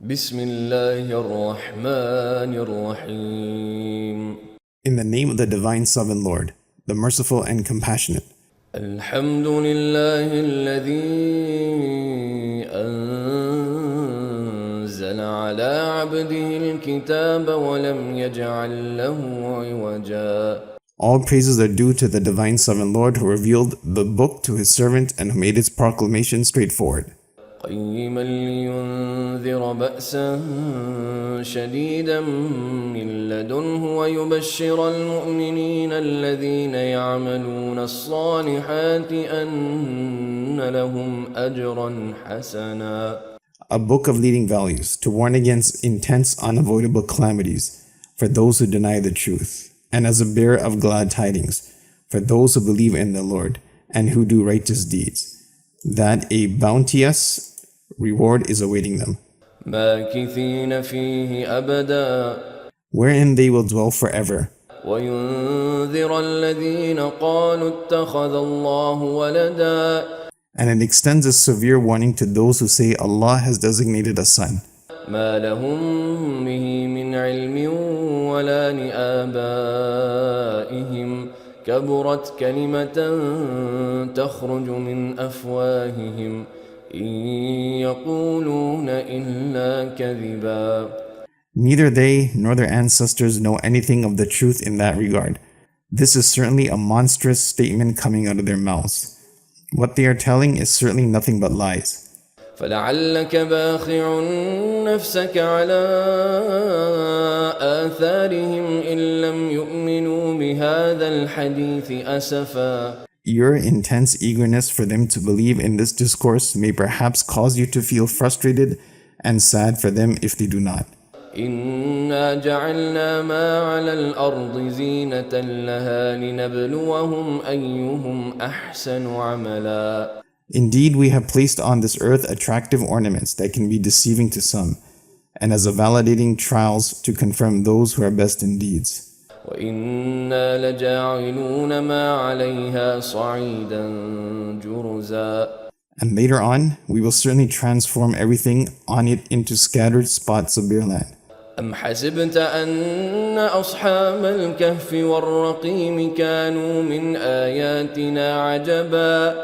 بسم الله الرحمن الرحيم. In the name of the Divine Sovereign Lord, the Merciful and Compassionate. الحمد لله الذي أنزل على عبده الكتاب ولم يجعل له عوجا. All praises are due to the Divine Sovereign Lord who revealed the book to his servant and who made its proclamation straightforward. قيما لينذر بأسا شديدا من لدنه ويبشر المؤمنين الذين يعملون الصالحات أن لهم أجرا حسنا. A book of leading values to warn against intense, unavoidable calamities for those who deny the truth, and as a bearer of glad tidings for those who believe in the Lord and who do righteous deeds, that a bounteous reward is awaiting them, ماكثين فيه أبدا wherein they will dwell forever, وينذر الذين قالوا اتخذ الله ولدا. and it extends a severe warning to those who say Allah has designated a son, ما لهم به من علم ولا لآبائهم كبرت كلمة تخرج من أفواههم إن يقولون إلا كذبا. Neither they nor their ancestors know anything of the truth in that regard. This is certainly a monstrous statement coming out of their mouths. What they are telling is certainly nothing but lies. فلعلك باخع نفسك على آثارهم إن لم يؤمنوا بهذا الحديث أسفا. Your intense eagerness for them to believe in this discourse may perhaps cause you to feel frustrated and sad for them if they do not. إنا جعلنا ما على الأرض زينة لها لنبلوهم أيهم أحسن عملا. Indeed, we have placed on this earth attractive ornaments that can be deceiving to some, and as a validating trials to confirm those who are best in deeds. وإنا لجاعلون ما عليها صعيدا جرزا. And later on, we will certainly transform everything on it into scattered spots of bare land. أم حسبت أن أصحاب الكهف والرقيم كانوا من آياتنا عجبا.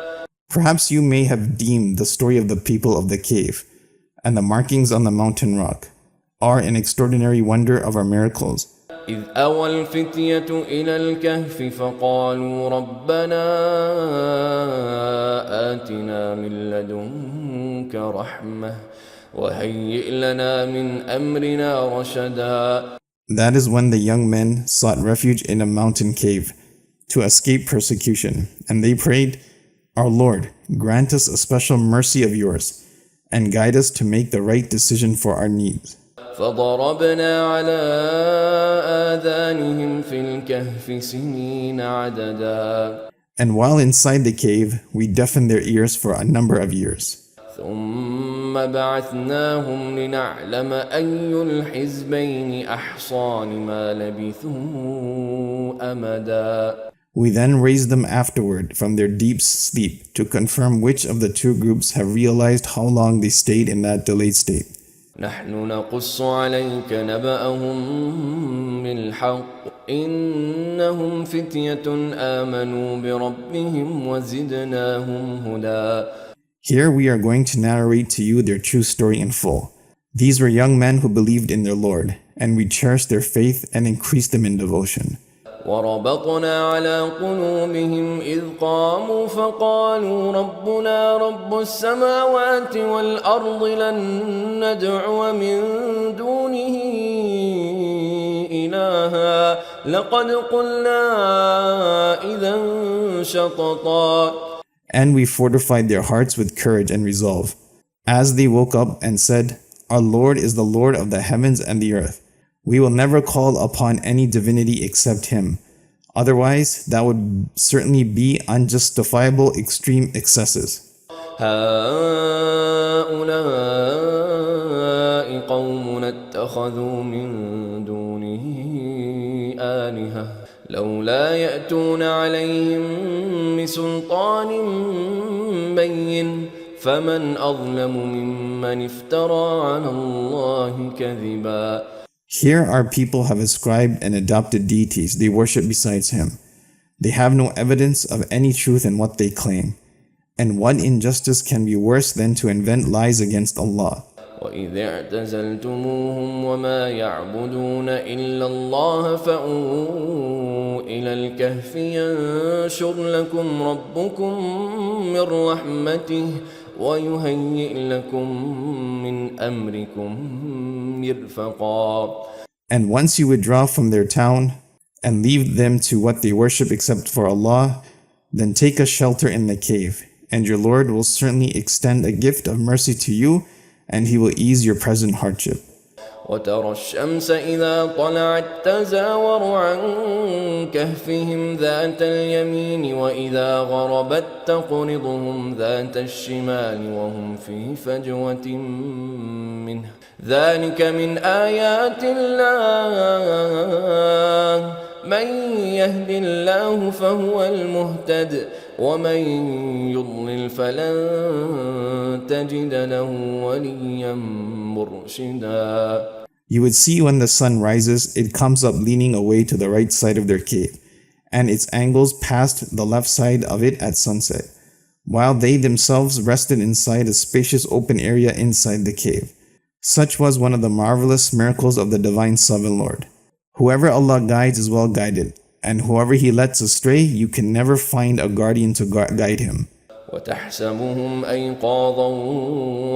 Perhaps you may have deemed the story of the people of the cave and the markings on the mountain rock are an extraordinary wonder of our miracles. إذ أوى الفتية إلى الكهف فقالوا ربنا آتنا من لدنك رحمة وهيئ لنا من أمرنا رشدا. That is when the young men sought refuge in a mountain cave to escape persecution, and they prayed, Our Lord, grant us a special mercy of yours and guide us to make the right decision for our needs. فضربنا على آذانهم في الكهف سنين عددا. And while inside the cave, we deafened their ears for a number of years. ثم بعثناهم لنعلم أي الحزبين أحصى لما لبثوا أمدا. We then raised them afterward from their deep sleep to confirm which of the two groups have realized how long they stayed in that delayed state. نحن نقص عليك نبأهم بالحق إنهم فتية آمنوا بربهم وزدناهم هدى. Here we are going to narrate to you their true story in full. These were young men who believed in their Lord, and we cherished their faith and increased them in devotion. وربطنا على قلوبهم إذ قاموا فقالوا ربنا رب السماوات والأرض لن ندعو من دونه إلها لقد قلنا إذا شططا. And we fortified their hearts with courage and resolve, as they woke up and said, Our Lord is the Lord of the heavens and the earth. We will never call upon any divinity except Him. Otherwise, that would certainly be unjustifiable extreme excesses. هؤلاء قوم اتخذوا من دونه آلهة لولا يأتون عليهم بسلطان بين فمن أظلم ممن افترى على الله كذبا. Here our people have ascribed and adopted deities they worship besides him. They have no evidence of any truth in what they claim. And what injustice can be worse than to invent lies against Allah? وإذ اعتزلتموهم وما يعبدون إلا الله فأووا إلى الكهف ينشر لكم ربكم من رحمته ويهيئ لكم من أمركم مرفقا. And once you withdraw from their town and leave them to what they worship except for Allah, then take a shelter in the cave, and your Lord will certainly extend a gift of mercy to you, and He will ease your present hardship. وترى الشمس إذا طلعت تزاور عن كهفهم ذات اليمين وإذا غربت تقرضهم ذات الشمال وهم في فجوة منه ذلك من آيات الله من يهد الله فهو المهتد ومن يضلل فلن تجد له وليا مرشدا. You would see when the sun rises, it comes up leaning away to the right side of their cave, and its angles passed the left side of it at sunset, while they themselves rested inside a spacious open area inside the cave. Such was one of the marvelous miracles of the Divine Sovereign Lord. Whoever Allah guides is well guided, and whoever He lets astray, you can never find a guardian to guide him. وتحسبهم أيقاظا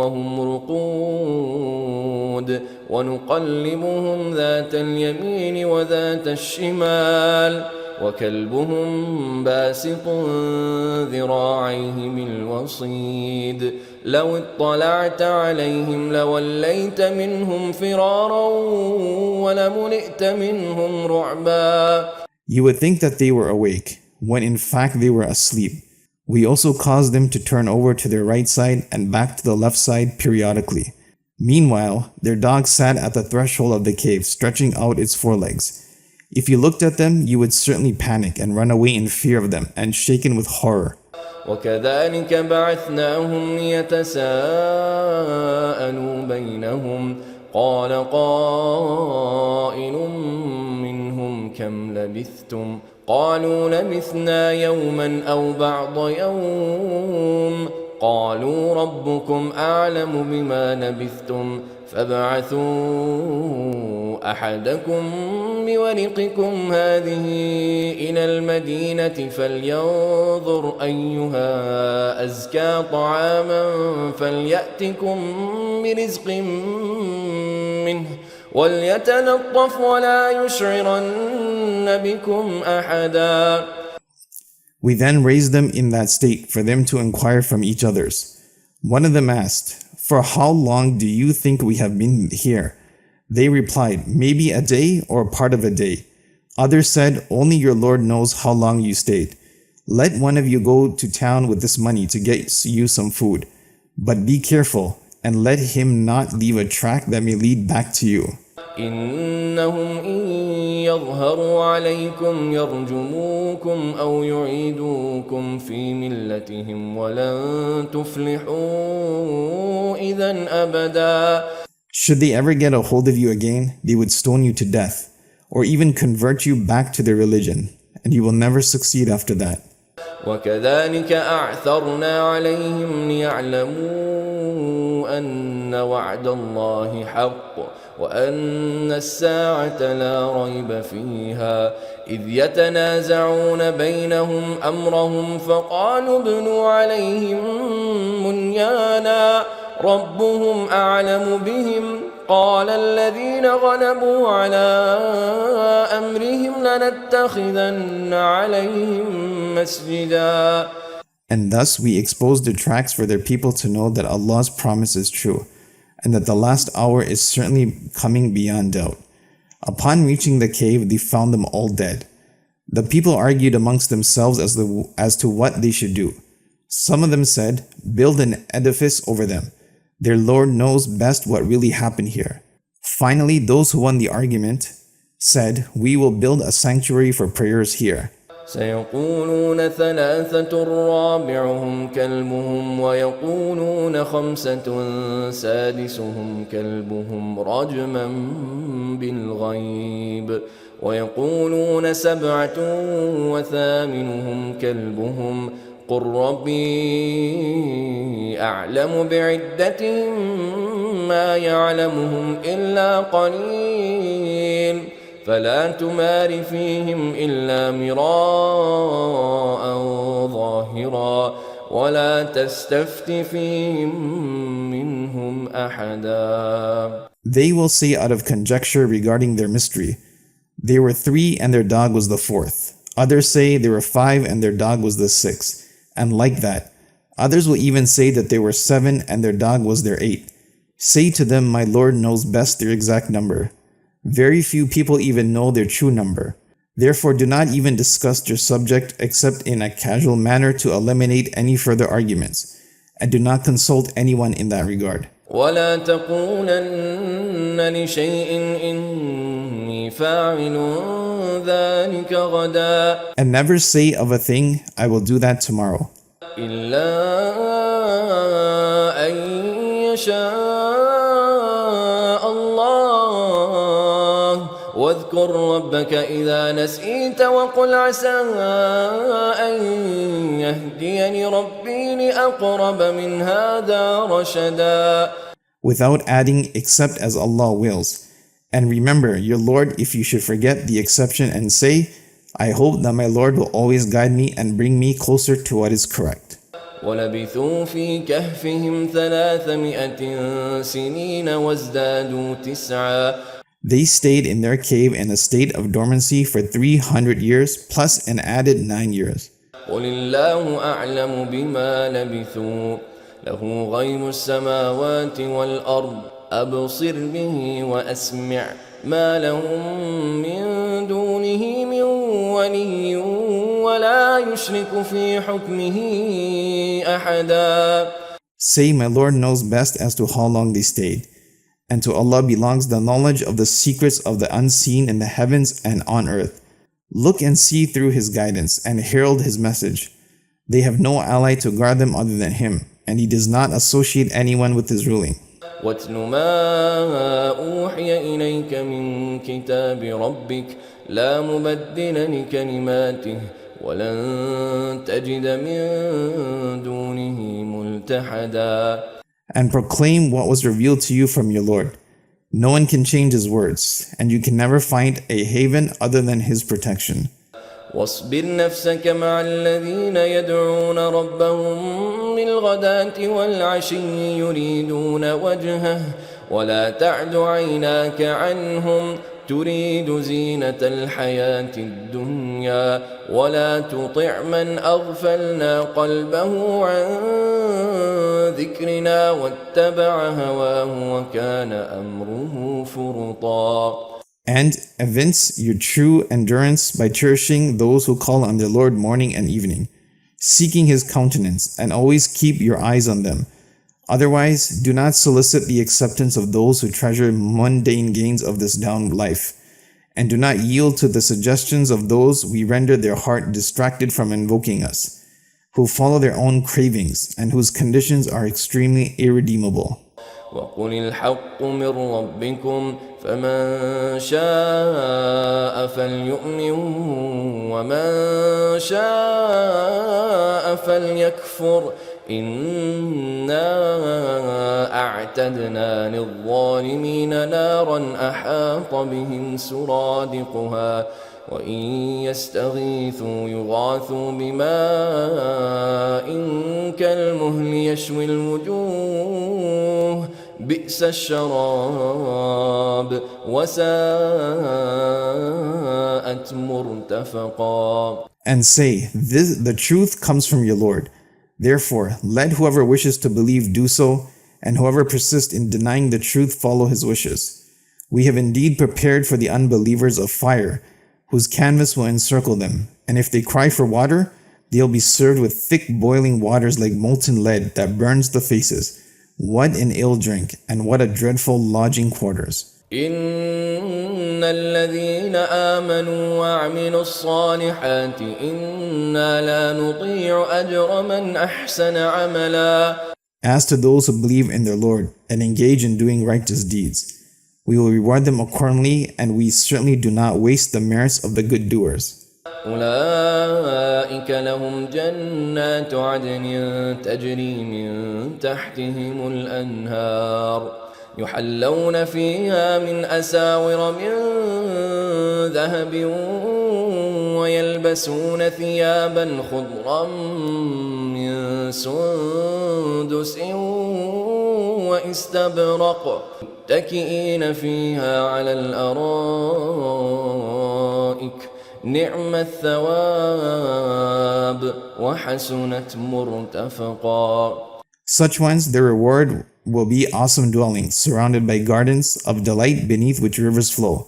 وهم رقود ونقلبهم ذات اليمين وذات الشمال وكلبهم باسط ذراعيه بالوصيد لو اطلعت عليهم لوليت منهم فرارا ولملئت منهم رعبا. You would think that they were awake, when in fact they were asleep. We also caused them to turn over to their right side and back to the left side periodically. Meanwhile, their dog sat at the threshold of the cave, stretching out its forelegs. If you looked at them, you would certainly panic and run away in fear of them and shaken with horror. وكذلك بعثناهم ليتساءلوا بينهم قال قائل منهم كم لبثتم قالوا لبثنا يوما أو بعض يوم قالوا ربكم أعلم بما لبثتم فابعثوا أحدكم بورقكم هذه إلى المدينة فلينظر أيها أزكى طعاما فليأتكم برزق منه وليتلطف ولا يشعرن بكم أحدا. We then raised them in that state for them to inquire from each others. One of them asked, "For how long do you think we have been here?" They replied, "Maybe a day or part of a day." Others said, "Only your Lord knows how long you stayed. Let one of you go to town with this money to get you some food. But be careful, and let him not leave a track that may lead back to you." إنهم إن يظهروا عليكم يرجموكم أو يعيدوكم في ملتهم ولن تفلحوا إذا أبدا. Should they ever get a hold of you again, they would stone you to death, or even convert you back to their religion, and you will never succeed after that. وكذلك أعثرنا عليهم ليعلموا أن وعد الله حق وأن الساعة لا ريب فيها إذ يتنازعون بينهم أمرهم فقالوا ابنوا عليهم بنيانا ربهم أعلم بهم قال الذين غلبوا على أمرهم لنتخذن عليهم مسجدا. And thus we exposed the tracks for their people to know that Allah's promise is true, and that the last hour is certainly coming beyond doubt. Upon reaching the cave, they found them all dead. The people argued amongst themselves as to what they should do. Some of them said, "Build an edifice over them. Their Lord knows best what really happened here." Finally, those who won the argument said, "We will build a sanctuary for prayers here." سيقولون ثلاثة رابعهم كلبهم ويقولون خمسة سادسهم كلبهم رجما بالغيب ويقولون سبعة وثامنهم كلبهم قل ربي أعلم بعدتهم ما يعلمهم إلا قليل فلا تمار فيهم إلا مراء ظاهرا ولا تستفت فيهم منهم أحدا. They will say out of conjecture regarding their mystery, they were 3 and their dog was the 4th. Others say they were 5 and their dog was the 6th. And like that, others will even say that they were 7 and their dog was their 8th. Say to them, my Lord knows best their exact number. Very few people even know their true number. Therefore, do not even discuss their subject except in a casual manner to eliminate any further arguments, and do not consult anyone in that regard. ولا تقولن لشيء إني فاعل ذلك غدا. And never say of a thing, I will do that tomorrow. إلا أن يشاء الله واذكر ربك إذا نسيت وقل عسى أن يهديني ربي لأقرب من هذا رشدا. Without adding except as Allah wills. And remember your Lord if you should forget the exception and say, I hope that my Lord will always guide me and bring me closer to what is correct. ولبثوا في كهفهم 300 سنين وازدادوا 9. They stayed in their cave in a state of dormancy for 300 years plus an added 9 years. قل الله أعلم بما لبثوا له غيب السماوات والأرض أبصر به وأسمع ما لهم من دونه من ولي ولا يشرك في حكمه أحدا. Say, my Lord knows best as to how long they stayed. And to Allah belongs the knowledge of the secrets of the unseen in the heavens and on earth. Look and see through His guidance and herald His message. They have no ally to guard them other than Him, and He does not associate anyone with His ruling. واتل ما أوحي إليك من كتاب ربك لا مبدل لكلماته ولن تجد من دونه ملتحدا. And proclaim what was revealed to you from your Lord. No one can change His words, and you can never find a haven other than His protection. واصبر نفسك مع الذين يدعون ربهم بالغداة والعشي يريدون وجهه ولا تعد عيناك عنهم تريد زينة الحياة الدنيا ولا تطع من أغفلنا قلبه عن ذكرنا واتبع هواه وكان أمره فرطا. And evince your true endurance by cherishing those who call on their Lord morning and evening, seeking His countenance, and always keep your eyes on them. Otherwise, do not solicit the acceptance of those who treasure mundane gains of this down life, and do not yield to the suggestions of those we render their heart distracted from invoking us, who follow their own cravings, and whose conditions are extremely irredeemable. وقل الحق من ربكم فمن شاء فليؤمن ومن شاء فليكفر إنا أعتدنا للظالمين نارا أحاط بهم سرادقها وإن يستغيثوا يغاثوا بماء كالمهل يشوي الوجوه بئس الشراب وساءت مرتفقا. And say, the truth comes from your Lord. Therefore, let whoever wishes to believe do so, and whoever persists in denying the truth follow his wishes. We have indeed prepared for the unbelievers a fire, whose canvas will encircle them, and if they cry for water, they'll be served with thick boiling waters like molten lead that burns the faces. What an ill drink, and what a dreadful lodging quarters. إن الذين آمنوا وعملوا الصالحات إنا لا نضيع أجر من أحسن عملا. As to those who believe in their Lord and engage in doing righteous deeds, we will reward them accordingly, and we certainly do not waste the merits of the good doers. أولئك لهم جنات عدن تجري من تحتهم الأنهار يحلون فيها من أساور من ذهب ويلبسون ثيابا خضرا من سندس واستبرق متكئين فيها على الأرائك نعم الثواب وحسنت مرتفقا. Such ones, their reward will be awesome dwellings surrounded by gardens of delight beneath which rivers flow,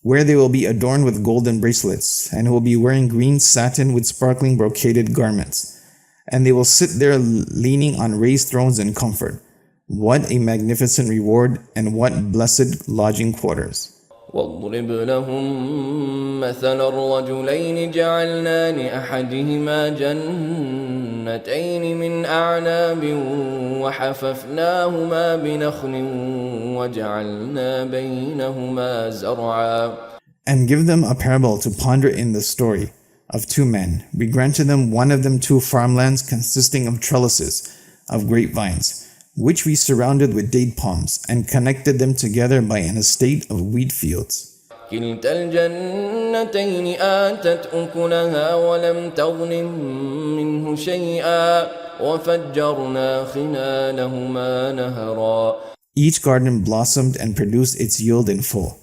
where they will be adorned with golden bracelets, and will be wearing green satin with sparkling brocaded garments. And they will sit there leaning on raised thrones in comfort. What a magnificent reward, and what blessed lodging quarters. واضرب لهم مثل الرجلين جعلنا لأحدهما جنتين من أعناب وحففناهما بنخل وجعلنا بينهما زرعا. And give them a parable to ponder in the story of two men. We granted them one of them 2 farmlands consisting of trellises of grapevines, which we surrounded with date palms, and connected them together by an estate of wheat fields. كلتا الجنتين آتت أكلها ولم تظلم منه شيئا وفجرنا خلالهما نهرا. Each garden blossomed and produced its yield in full.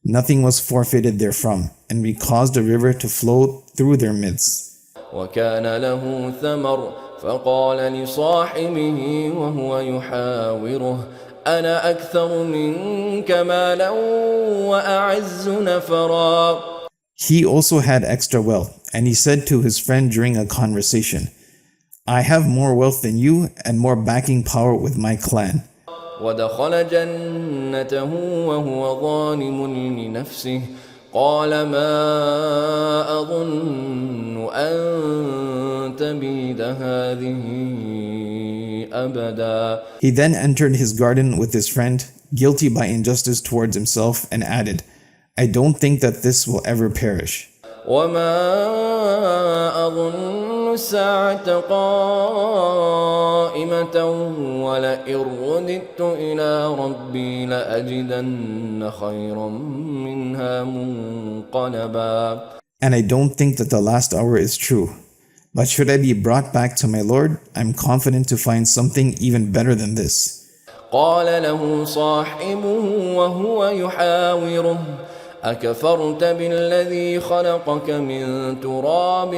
Nothing was forfeited therefrom, and we caused a river to flow through their midst. وكان له ثمر فقال لصاحبه وهو يحاوره أنا أكثر منك مالا وأعز نفرا. He also had extra wealth, and he said to his friend during a conversation, I have more wealth than you and more backing power with my clan. ودخل جنته وهو ظالم لنفسه قال ما أظن أن تبيد هذه أبدا. He then entered his garden with his friend, guilty by injustice towards himself, and added, I don't think that this will ever perish. وما أظن الساعة قائمة ولئن رددت إلى ربي لأجدن خيرا منها منقلبا. And I don't think that the last hour is true. But should I be brought back to my Lord, I'm confident to find something even better than this. قال له صاحبه وهو يحاوره أكفرت بالذي خلقك من تراب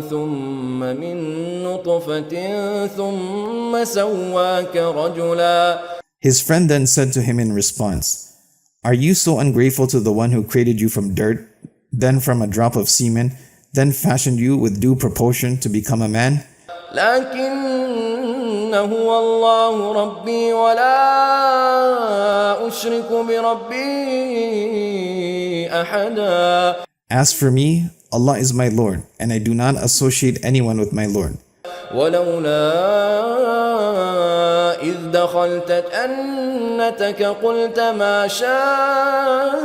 ثم من نطفة ثم سواك رجلا. His friend then said to him in response, Are you so ungrateful to the one who created you from dirt, then from a drop of semen, then fashioned you with due proportion to become a man? لكن هو الله ربي ولا أشرك بربي أحدا. As for me, Allah is my Lord, and I do not associate anyone with my Lord. ولولا إذ دخلت جنتك قلت ما شاء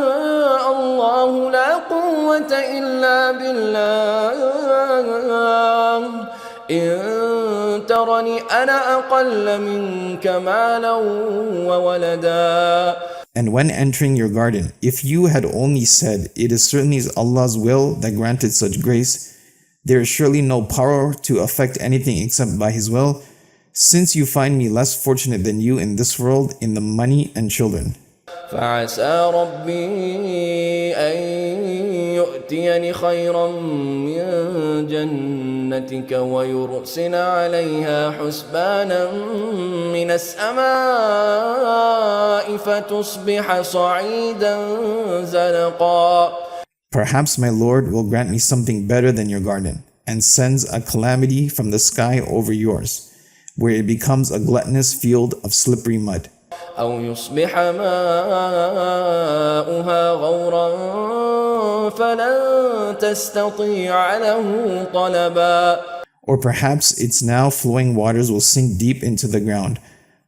الله لا قوة إلا بالله إن ترني أنا أقل منك مالا وولدا. And when entering your garden, if you had only said, It is certainly Allah's will that granted such grace, there is surely no power to affect anything except by His will, since you find me less fortunate than you in this world in the money and children. فعسى ربي أن يؤتيني خيرا من جنتك ويرسل عليها حسبانا من السماء فتصبح صعيدا زلقا. Perhaps my Lord will grant me something better than your garden, and sends a calamity from the sky over yours, where it becomes a gluttonous field of slippery mud. أو يصبح ماؤها غورا فلن تستطيع له طلبا. Or perhaps its now flowing waters will sink deep into the ground,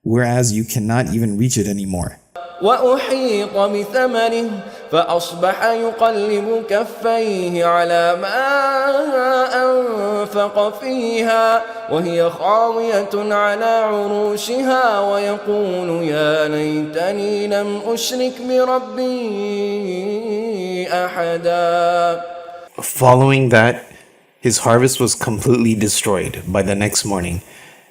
whereas you cannot even reach it anymore. وأحيط بثمره فأصبح يقلب كفيه على ما أنفق فيها وهي خاوية على عروشها ويقول يا ليتني لم أشرك بربي أحدا. Following that, his harvest was completely destroyed by the next morning.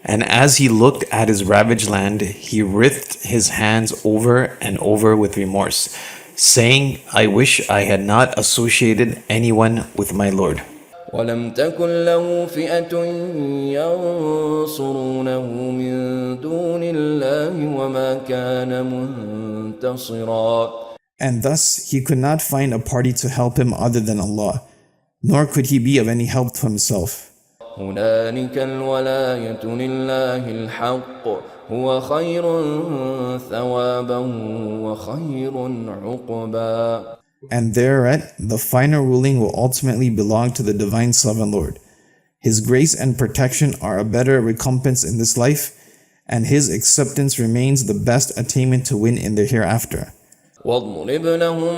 And as he looked at his ravaged land, he writhed his hands over and over with remorse, saying, I wish I had not associated anyone with my Lord. ولم تكن له فئة ينصرونه من دون الله وما كان منتصرا. And thus he could not find a party to help him other than Allah, nor could he be of any help to himself. هنالك الولاية لله الحق هو خير ثوابا وخير عقبا. And thereat, the final ruling will ultimately belong to the Divine Sovereign Lord. His grace and protection are a better recompense in this life, and His acceptance remains the best attainment to win in the hereafter. واضرب لهم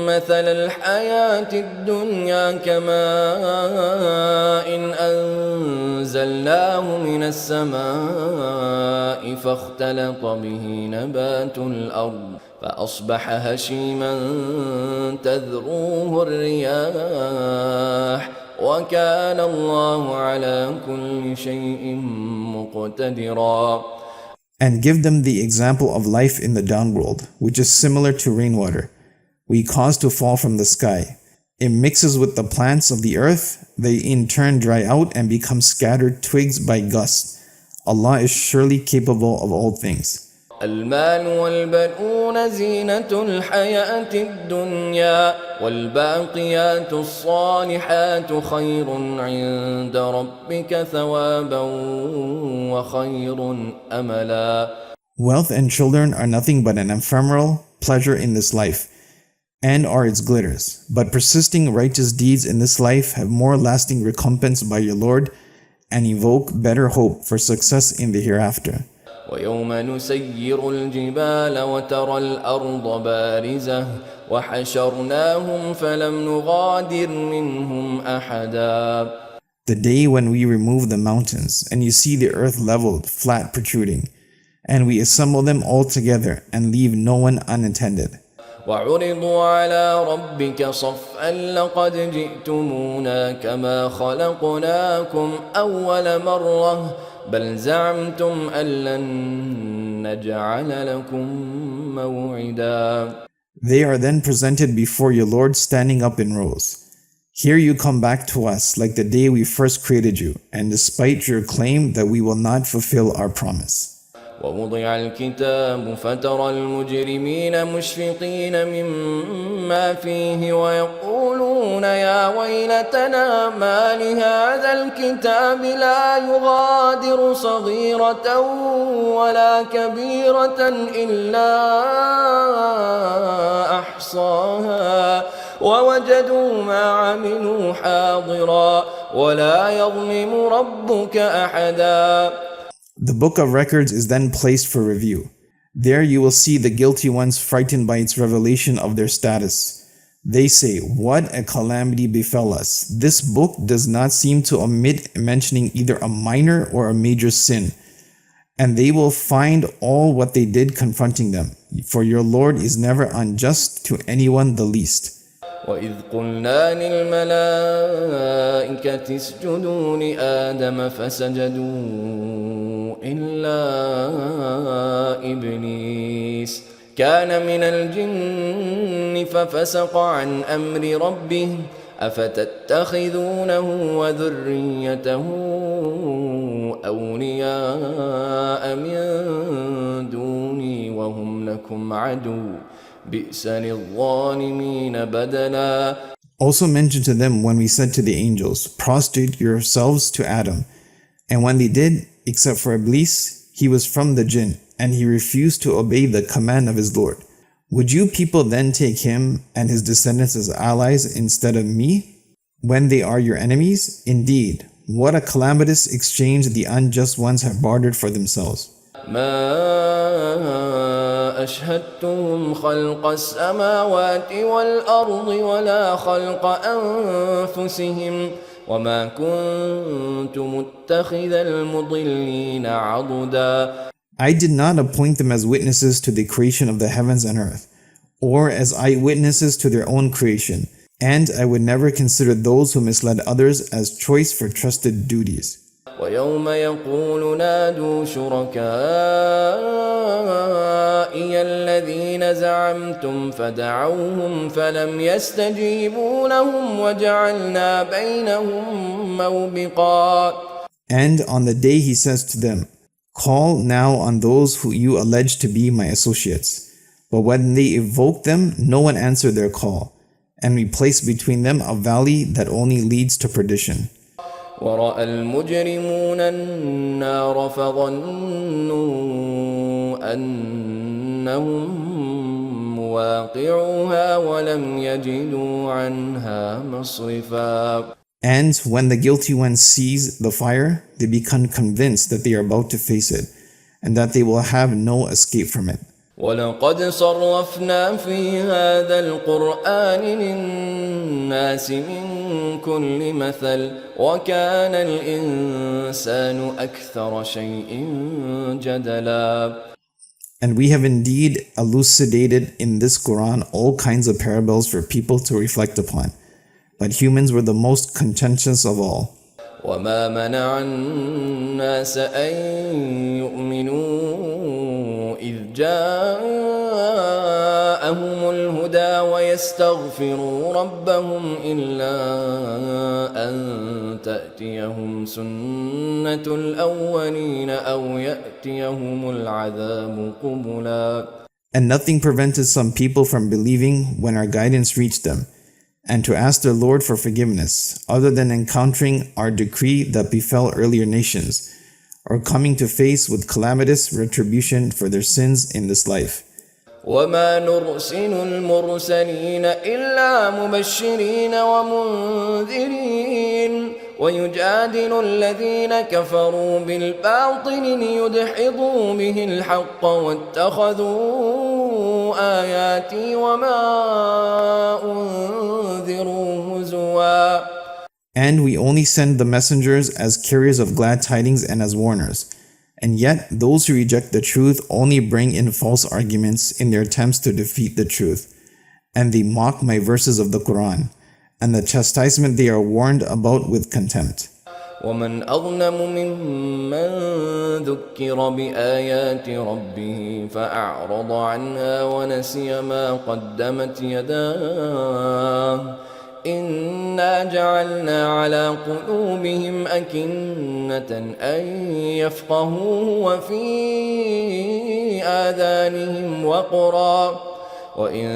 مثل الحياة الدنيا كماء إن أنزلناه من السماء فاختلط به نبات الأرض فأصبح هشيما تذروه الرياح وكان الله على كل شيء مقتدرا. And give them the example of life in the downworld, which is similar to rainwater. We cause to fall from the sky. It mixes with the plants of the earth. They in turn dry out and become scattered twigs by gusts. Allah is surely capable of all things. المال والبنون زينة الحياة الدنيا والباقيات الصالحات خير عند ربك ثوابا وخير أملا. Wealth and children are nothing but an ephemeral pleasure in this life, and are its glitters. But persisting righteous deeds in this life have more lasting recompense by your Lord, and evoke better hope for success in the hereafter. ويوم نسير الجبال وترى الأرض بارزة وحشرناهم فلم نغادر منهم أحدا. The day when we remove the mountains, and you see the earth leveled, flat protruding, and we assemble them all together and leave no one unattended. وعرضوا على ربك صفا لقد جئتمونا كما خلقناكم أول مرة بل زعمتم أن لن نجعل لكم موعدا. They are then presented before your Lord standing up in rows. Here you come back to us like the day we first created you, and despite your claim that we will not fulfill our promise. ووضع الكتاب فترى المجرمين مشفقين مما فيه ويقولون يا ويلتنا ما لهذا الكتاب لا يغادر صغيرة ولا كبيرة إلا أحصاها ووجدوا ما عملوا حاضرا ولا يظلم ربك أحدا. The book of records is then placed for review. There you will see the guilty ones frightened by its revelation of their status. They say, what a calamity befell us. This book does not seem to omit mentioning either a minor or a major sin. And they will find all what they did confronting them. For your Lord is never unjust to anyone the least. وإذ قلنا للملائكة اسجدوا لآدم فسجدوا إلا إبليس كان من الجن ففسق عن أمر ربه أفتتخذونه وذريته أولياء من دوني وهم لكم عدو بئس للظالمين بدلا. Also mention to them when we said to the angels, prostrate yourselves to Adam. And when they did, except for Iblis, he was from the jinn, and he refused to obey the command of his Lord. Would you people then take him and his descendants as allies instead of me, when they are your enemies? Indeed, what a calamitous exchange the unjust ones have bartered for themselves. ما أشهدتهم خلق السماوات والأرض ولا خلق أنفسهم وما كنت متخذ المضلين عضدا. I did not appoint them as witnesses to the creation of the heavens and earth, or as eyewitnesses to their own creation, and I would never consider those who misled others as choice for trusted duties. ويوم يقول نادوا شركائي الذين زعمتم فدعوهم فلم يستجيبوا لهم وجعلنا بينهم موبقا. And on the day he says to them, call now on those who you allege to be my associates. But when they evoked them, no one answered their call, and we placed between them a valley that only leads to perdition. ورأى المجرمون النار فظنوا أنهم مواقعوها ولم يجدوا عنها مصرفا. And when the guilty ones seize the fire, they become convinced that they are about to face it, and that they will have no escape from it. ولقد صرفنا في هذا القرآن للناس من كل مثل وكان الإنسان أكثر شيء جدلا. And we have indeed elucidated in this Quran all kinds of parables for people to reflect upon. But humans were the most contentious of all. وما منع الناس أن يؤمنوا إذ جاءهم الهدى ويستغفروا ربهم إلا أن تأتيهم سنة الأولين أو يأتيهم العذاب قبلا. And nothing prevented some people from believing when our guidance reached them, and to ask their Lord for forgiveness, other than encountering our decree that befell earlier nations, or coming to face with calamitous retribution for their sins in this life. وما نرسل المرسلين إلا مبشرين ومنذرين ويجادل الذين كفروا بالباطل ليدحضوا به الحق واتخذوا آياتي وما أنذروا هزوا. And we only send the messengers as carriers of glad tidings and as warners. And yet those who reject the truth only bring in false arguments in their attempts to defeat the truth. And they mock my verses of the Quran, and the chastisement they are warned about with contempt. ومن أظلم ممن ذكر بآيات ربه فأعرض عنها ونسي ما قدمت يداه إنا جعلنا على قلوبهم أكنة أن يفقهوه وفي آذانهم وقرا وإن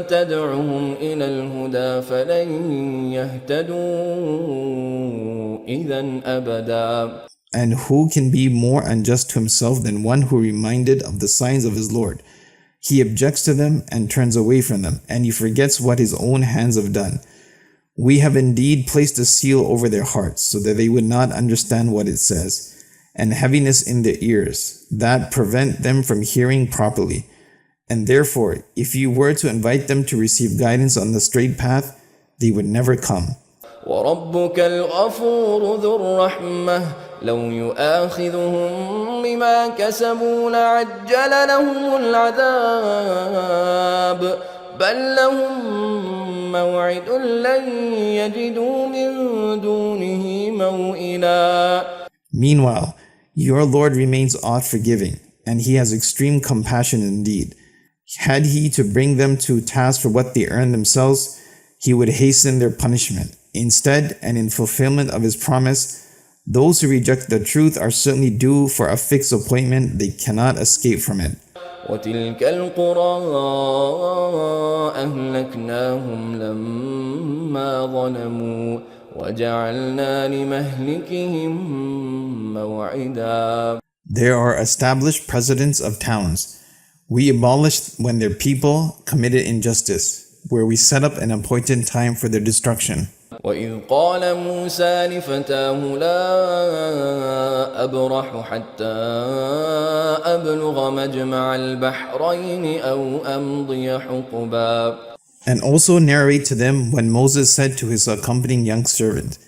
تدعهم إلى الهدى فلن يهتدوا إذا أبدا. And who can be more unjust to himself than one who reminded of the signs of his Lord? He objects to them and turns away from them, and he forgets what his own hands have done. We have indeed placed a seal over their hearts so that they would not understand what it says, and heaviness in their ears that prevent them from hearing properly. And therefore, if you were to invite them to receive guidance on the straight path, they would never come. وربك الغفور ذو الرحمة لو يؤاخذهم بما كسبوا لعجل لهم العذاب بل لهم موعد لن يجدوا من دونه موئلا. Meanwhile, your Lord remains oft-forgiving, and He has extreme compassion indeed. Had He to bring them to task for what they earn themselves, He would hasten their punishment. Instead, and in fulfillment of His promise, those who reject the truth are certainly due for a fixed appointment. They cannot escape from it. وتلك القرى أهلكناهم لما ظلموا وجعلنا لمهلكهم موعدا. There are established precedents of towns. We abolished when their people committed injustice, where we set up an appointed time for their destruction. وإذ قال موسى لفتاه لا أبرح حتى أبلغ مجمع البحرين أو أمضي حقبا. And also narrate to them when Moses said to his accompanying young servant,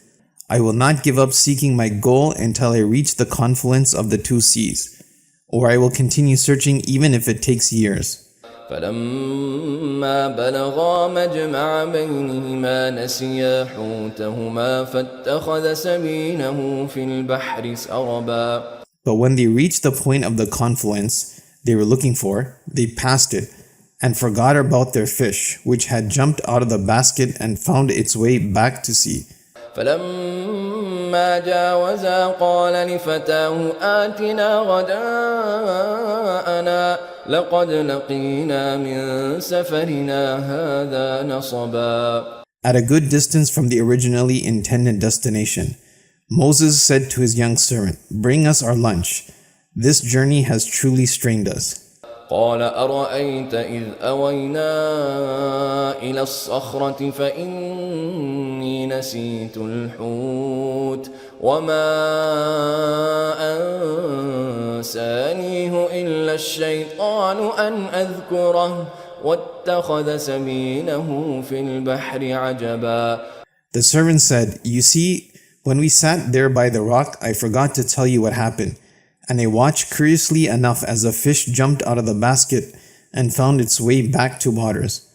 I will not give up seeking my goal until I reach the confluence of the two seas, or I will continue searching even if it takes years. فلما بلغا مجمع بينهما نسيا حوتهما فاتخذ سبيله في البحر سربا. But when they reached the point of the confluence they were looking for, they passed it and forgot about their fish, which had jumped out of the basket and found its way back to sea. فلما جاوزا قال لفتاه آتنا غداءنا لقد لقينا من سفرنا هذا نصبا. At a good distance from the originally intended destination, Moses said to his young servant, Bring us our lunch. This journey has truly strained us. قال أرأيت إذ أوينا إلى الصخرة فإني نسيت الحوت وما أنسانيه إلا الشيطان أن أذكره واتخذ سبيله في البحر عجبا. The servant said, You see, when we sat there by the rock, I forgot to tell you what happened. And I watched curiously enough as a fish jumped out of the basket and found its way back to waters.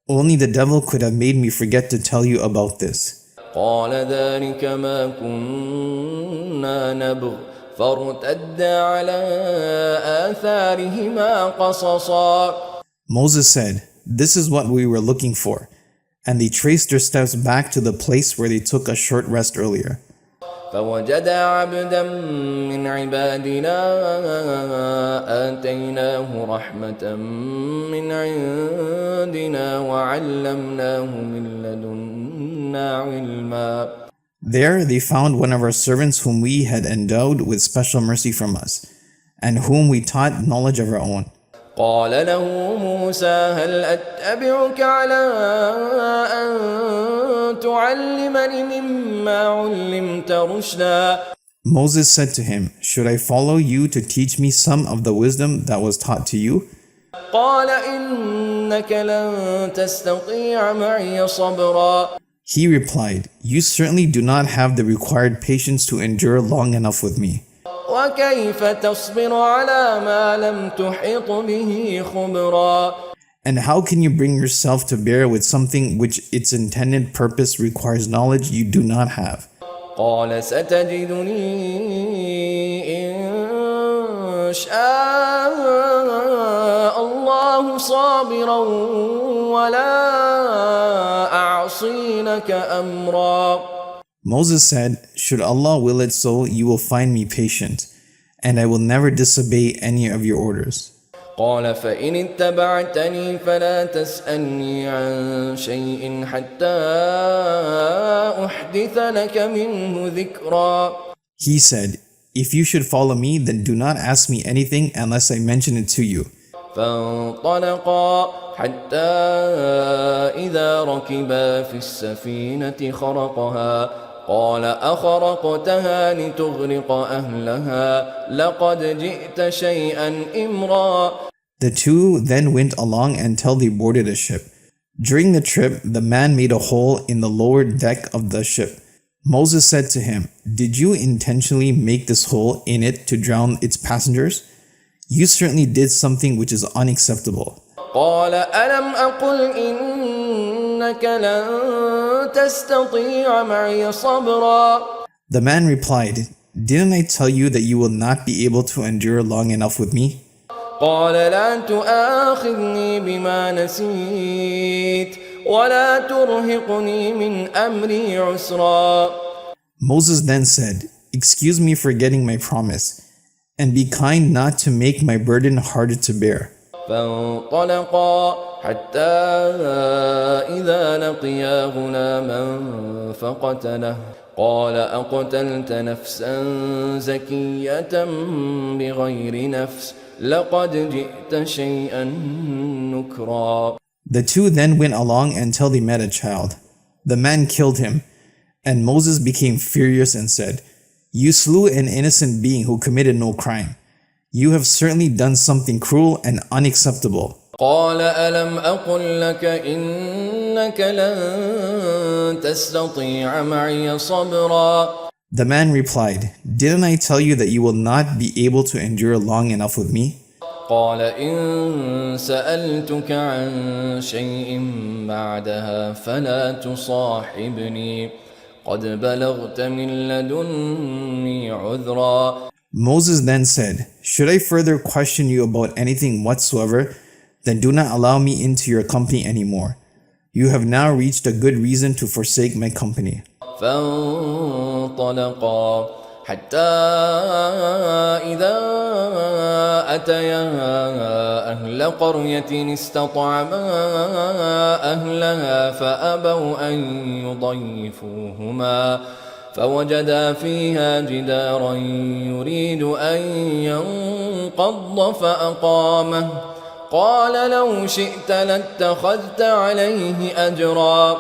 Only the devil could have made me forget to tell you about this. قال ذلك ما كنا نبغ فارتدا على آثارهما قصصا. Moses said, This is what we were looking for. And they traced their steps back to the place where they took a short rest earlier. فوجدا عبدا من عبادنا آتيناه رحمة من عندنا وعلمناه من لدنا علما. There they found one of our servants whom we had endowed with special mercy from us, and whom we taught knowledge of our own. قال له موسى هل أتبعك على أن تعلمني مما علمت رشدا. Moses said to him, Should I follow you to teach me some of the wisdom that was taught to you? قال إنك لن تستطيع معي صبرا. He replied, You certainly do not have the required patience to endure long enough with me. وكيف تصبر على ما لم تحط به خبرا. And how can you bring yourself to bear with something which its intended purpose requires knowledge you do not have? قال ستجدني إن شاء الله صابرا ولا أعصي لك أمرا. Moses said, Should Allah will it so, you will find me patient, and I will never disobey any of your orders. قال فإن اتبعتني فلا تسألني عن شيء حتى أحدث لك منه ذكرا. He said, If you should follow me, then do not ask me anything unless I mention it to you. فانطلقا حتى إذا ركبا في السفينة خرقها قال أخرقتها لتغرق أهلها لقد جئت شيئا إمرا. The two then went along until they boarded a ship. During the trip, the man made a hole in the lower deck of the ship. Moses said to him, Did you intentionally make this hole in it to drown its passengers? You certainly did something which is unacceptable. قال ألم أقل إنك لن تستطيع معي صبرا. The man replied, Didn't I tell you that you will not be able to endure long enough with me? قال لا تؤاخذني بما نسيت ولا ترهقني من أمري عسرا. Moses then said, Excuse me for forgetting my promise, and be kind not to make my burden harder to bear. فانطلقا حتى إذا لقيا غلاما فقتله قال أقتلت نفسا زكية بغير نفس لقد جئت شيئا نكرا. The two then went along until they met a child. The man killed him, and Moses became furious and said, "You slew an innocent being who committed no crime. You have certainly done something cruel and unacceptable." قال ألم أقل لك إنك لن تستطيع معي صبرا. The man replied, "Didn't I tell you that you will not be able to endure long enough with me?" قال إن سألتك عن شيء بعدها فلا تصاحبني قد بلغت من لدني عذرا. Moses then said, "Should I further question you about anything whatsoever, then do not allow me into your company anymore. You have now reached a good reason to forsake my company." فانطلقا حتى إذا أتيا أهل قرية استطعما أهلها فأبوا أن يضيفوهما فوجدا فيها جدارا يريد أن ينقض فأقامه قال لو شئت لاتخذت عليه أجرا.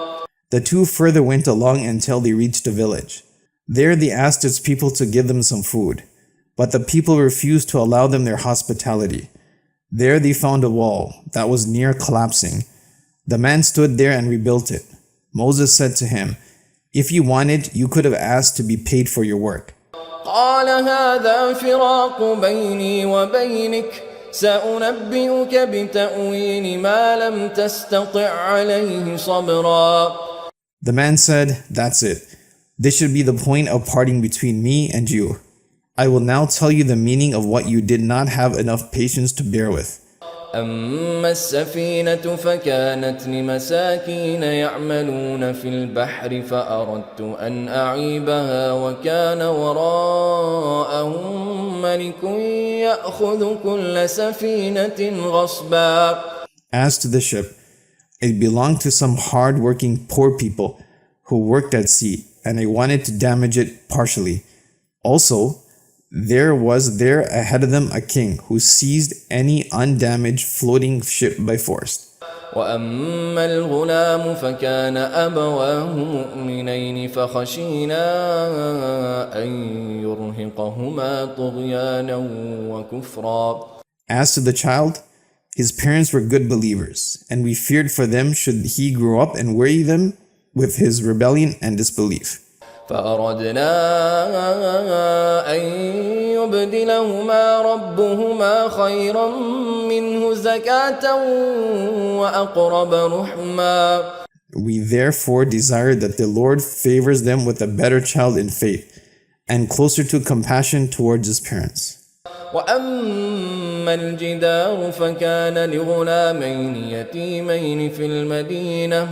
The two further went along until they reached a village. There they asked its people to give them some food, but the people refused to allow them their hospitality. There they found a wall that was near collapsing. The man stood there and rebuilt it. Moses said to him, "If you wanted, you could have asked to be paid for your work." قال هذا فراق بيني وبينك سأنبئك بتأويل ما لم تستطع عليه صبرا. The man said, "That's it. This should be the point of parting between me and you. I will now tell you the meaning of what you did not have enough patience to bear with." أما السفينة فكانت لمساكين يعملون في البحر فأردت أن أعيبها وكان وراءهم ملك يأخذ كل سفينة غصبا. As to the ship, it belonged to some hard-working poor people who worked at sea, and I wanted to damage it partially. Also, there was there ahead of them a king who seized any undamaged floating ship by force. وأما الغلام فكان أبواه مؤمنين فخشينا أن يرهقهما طغيانا وكفرا. As to the child, his parents were good believers, and we feared for them should he grow up and weary them with his rebellion and disbelief. فأردنا أن يبدلهما ربهما خيرا منه زكاة وأقرب رحما. We therefore desired that the Lord favors them with a better child in faith and closer to compassion towards his parents. وأما الجدار فكان لغلامين يتيمين في المدينة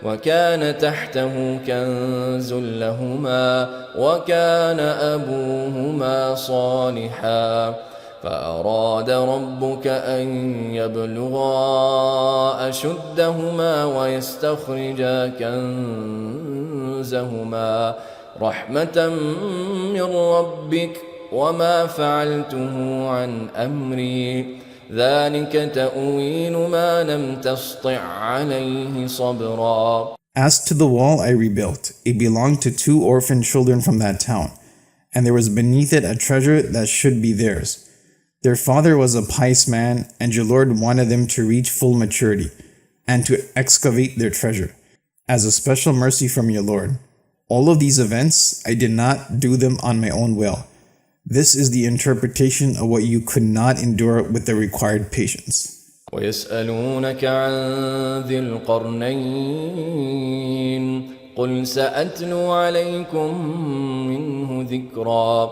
وكان تحته كنز لهما وكان أبوهما صالحا فأراد ربك أن يبلغا أشدهما ويستخرجا كنزهما رحمة من ربك وما فعلته عن أمري ذلك تأويل ما لم تسطع عليه صبرا. As to the wall I rebuilt, it belonged to two orphan children from that town, and there was beneath it a treasure that should be theirs. Their father was a pious man, and your Lord wanted them to reach full maturity and to excavate their treasure. As a special mercy from your Lord, all of these events, I did not do them on my own will. This is the interpretation of what you could not endure with the required patience. ويسألونك عن ذي القرنين قل سأتلو عليكم منه ذكرا.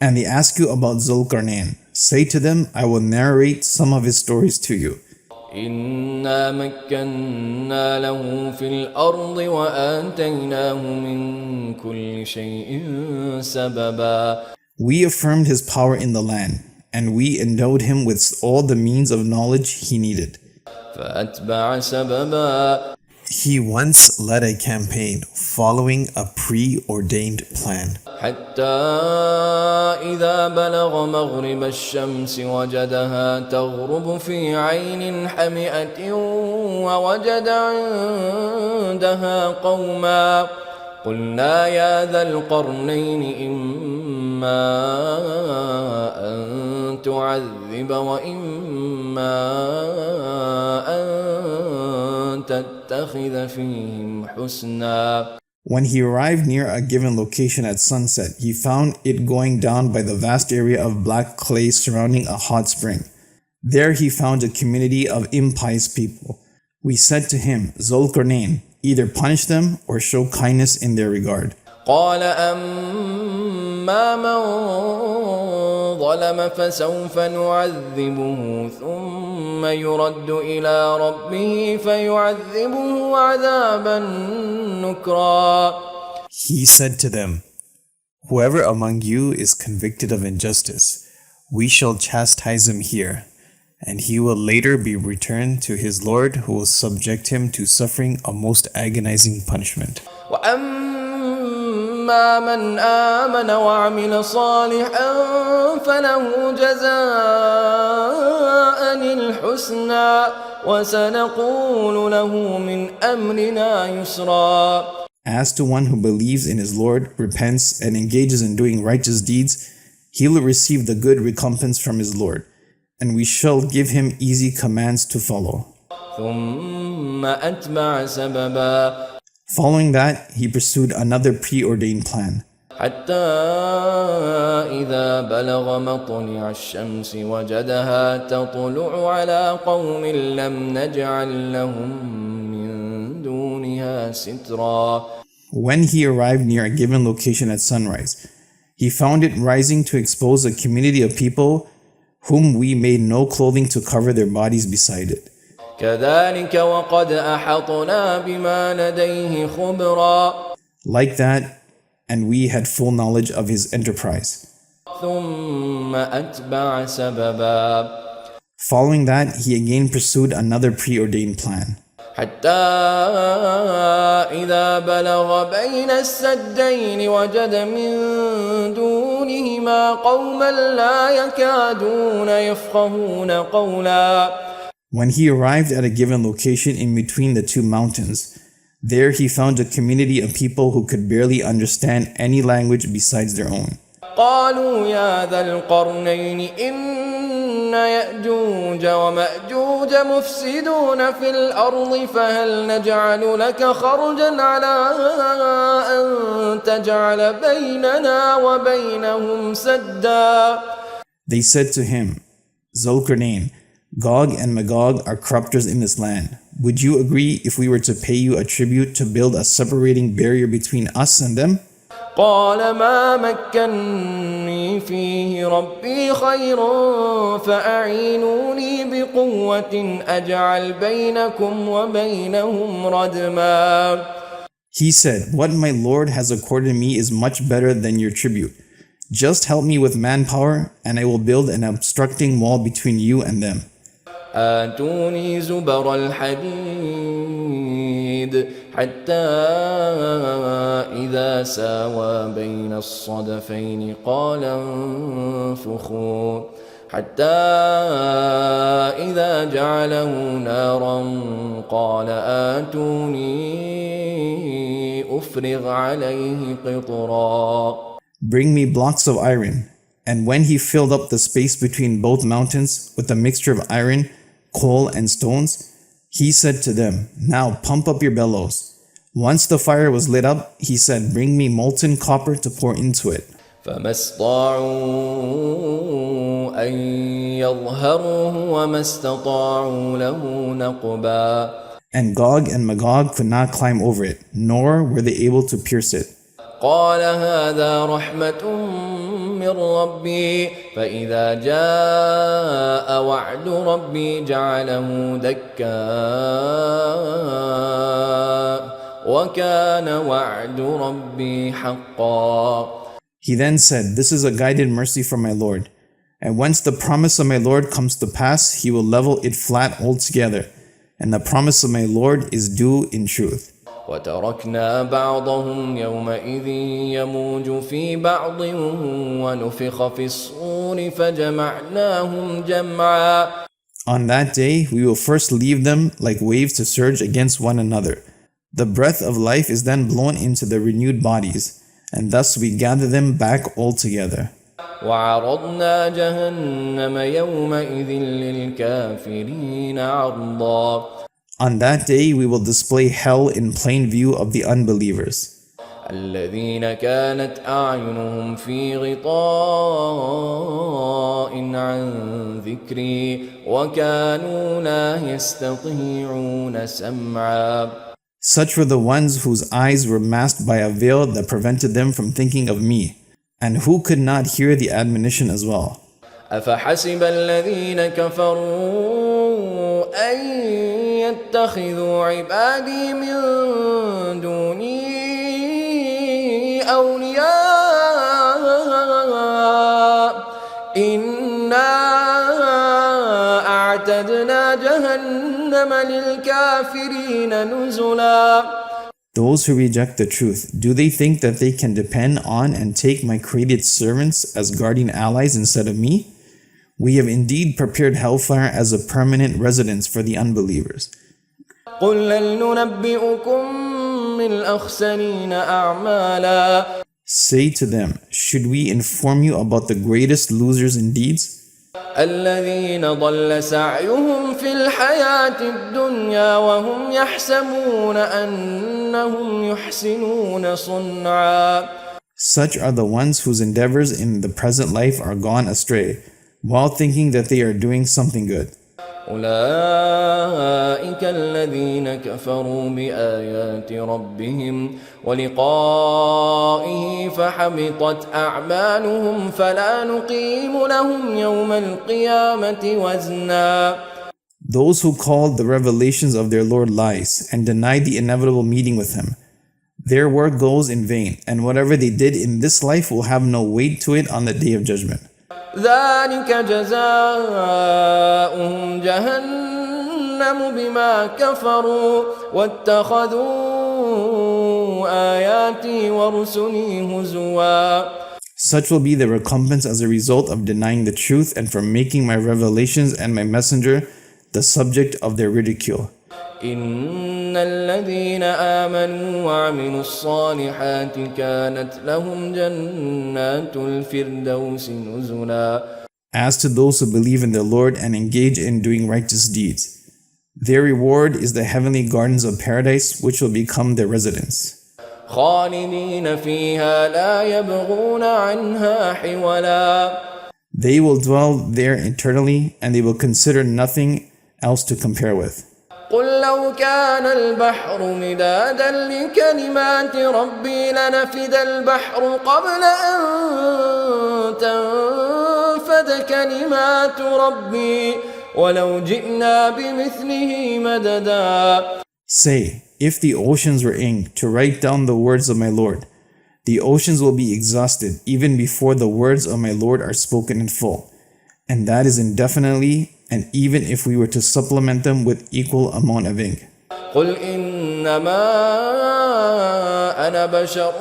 And they ask you about Zul-Qarnayn. Say to them, I will narrate some of his stories to you. إنا مكنا له في الأرض وآتيناه من كل شيء سببا. We affirmed his power in the land, and we endowed him with all the means of knowledge he needed. فأتبع سببا He once led a campaign following a preordained plan. حتى إذا بلغ مغرب الشمس وجدها تغرب في عين حمئة ووجد عندها قوما قلنا يا ذا القرنين إما أن تعذب وإما أن تتخذ فيهم حسنا. When he arrived near a given location at sunset, he found it going down by the vast area of black clay surrounding a hot spring. There he found a community of impious people. We said to him, Zul-Qarnayn, either punish them or show kindness in their regard. قال أما من ظلم فسوف نعذبه ثم يرد إلى ربه فيعذبه عذابا نكرا. He said to them, whoever among you is convicted of injustice, we shall chastise him here, and he will later be returned to his Lord, who will subject him to suffering a most agonizing punishment. وأما من آمن وعمل صالحا فله جزاء الحسنى وسنقول له من أمرنا يسرا. As to one who believes in his Lord, repents, and engages in doing righteous deeds, he will receive the good recompense from his Lord, and we shall give him easy commands to follow. ثم أتبع سببا Following that, he pursued another preordained plan. حتى إذا بلغ مطلع الشمس وجدها تطلع على قوم لم نجعل لهم من دونها سترا. When he arrived near a given location at sunrise, he found it rising to expose a community of people whom we made no clothing to cover their bodies beside it. كذلك وقد أحطنا بما لديه خبرا. Like that, and we had full knowledge of his enterprise. ثم أتبع سببا Following that, he again pursued another preordained plan. حتى إذا بلغ بين السدين وجد من دونهما قوما لا يكادون يفقهون قولا. When he arrived at a given location in between the two mountains, there he found a community of people who could barely understand any language besides their own. قالوا يا ذا القرنين إن يأجوج ومأجوج مفسدون في الأرض فهل نجعل لك خرجا على أن تجعل بيننا وبينهم سدا. They said to him, Zul-Qarnayn, Gog and Magog are corruptors in this land. Would you agree if we were to pay you a tribute to build a separating barrier between us and them? قال ما مكني فيه ربي خير فأعينوني بقوة أجعل بينكم وبينهم ردما. He said, what my Lord has accorded me is much better than your tribute. Just help me with manpower, and I will build an obstructing wall between you and them. آتوني زبر الحديد حتى إذا ساوى بين الصدفين قال انفخوا حتى إذا جعله نارا قال آتوني أفرغ عليه قطرا. Bring me blocks of iron. And when he filled up the space between both mountains with a mixture of iron, coal, and stones, he said to them, now pump up your bellows. Once the fire was lit up, he said, bring me molten copper to pour into it. فما استطاعوا أن يظهروه وما استطاعوا له نقبا. And Gog and Magog could not climb over it, nor were they able to pierce it. قال هذا رحمة من ربي فإذا جاء وعد ربي جعله دكا وكان وعد ربي حقا. He then said, this is a guided mercy from my Lord. And once the promise of my Lord comes to pass, He will level it flat altogether. And the promise of my Lord is due in truth. وتركنا بعضهم يومئذ يموج في بعض ونفخ في الصور فجمعناهم جمعا. On that day, we will first leave them like waves to surge against one another. The breath of life is then blown into the renewed bodies, and thus we gather them back all together. وعرضنا جهنم يومئذ للكافرين عرضا. On that day, we will display hell in plain view of the unbelievers. الذين كانت أعينهم في غطاء عن ذكري وكانوا لا يستطيعون سمعا. Such were the ones whose eyes were masked by a veil that prevented them from thinking of me, and who could not hear the admonition as well. أفحسب الذين كفروا أن يتخذوا عبادي من دوني أولياء إنا أعتدنا جهنم للكافرين نزلا. Those who reject the truth, do they think that they can depend on and take my created servants as guardian allies instead of me? We have indeed prepared hellfire as a permanent residence for the unbelievers. قل هل ننبئكم بالأخسرين أعمالا. Say to them, should we inform you about the greatest losers in deeds? الذين ضل سعيهم في الحياة الدنيا وهم يحسبون أنهم يحسنون صنعا. Such are the ones whose endeavors in the present life are gone astray, while thinking that they are doing something good. أولئك الذين كفروا بآيات ربهم ولقائه فحبطت أعمالهم فلا نقيم لهم يوم القيامة وزنا. Those who called the revelations of their Lord lies and denied the inevitable meeting with Him, their work goes in vain, and whatever they did in this life will have no weight to it on the Day of Judgment. ذلك جزاؤهم جهنم بما كفروا واتخذوا آياتي ورسلي هزوا. Such will be the recompense as a result of denying the truth and for making my revelations and my messenger the subject of their ridicule. إن الذين آمنوا وعملوا الصالحات كانت لهم جنات الفردوس نزلا. As to those who believe in their Lord and engage in doing righteous deeds, their reward is the heavenly gardens of paradise, which will become their residence. خالدين فيها لا يبغون عنها حولا. They will dwell there eternally, and they will consider nothing else to compare with. قل لو كان البحر مدادا لكلمات ربي لنفد البحر قبل أن تنفد كلمات ربي ولو جئنا بمثله مددا. Say, if the oceans were ink to write down the words of my Lord, the oceans will be exhausted even before the words of my Lord are spoken in full, and that is indefinitely, and even if we were to supplement them with equal amount of ink. قل إنما أنا بشر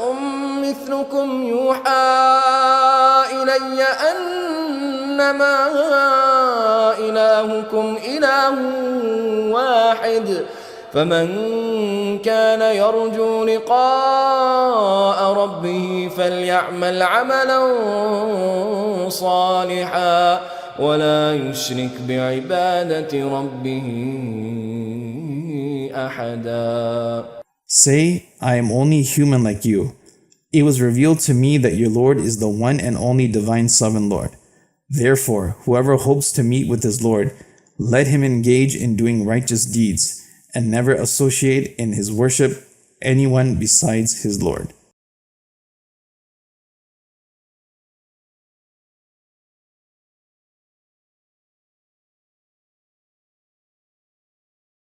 مثلكم يوحى إلي أنما إلهكم إله واحد فمن كان يرجو لقاء ربه فليعمل عملا صالحا ولا يشرك بعبادة ربه أحدا. Say, I am only human like you. It was revealed to me that your Lord is the one and only divine sovereign Lord. Therefore, whoever hopes to meet with his Lord, let him engage in doing righteous deeds and never associate in his worship anyone besides his Lord.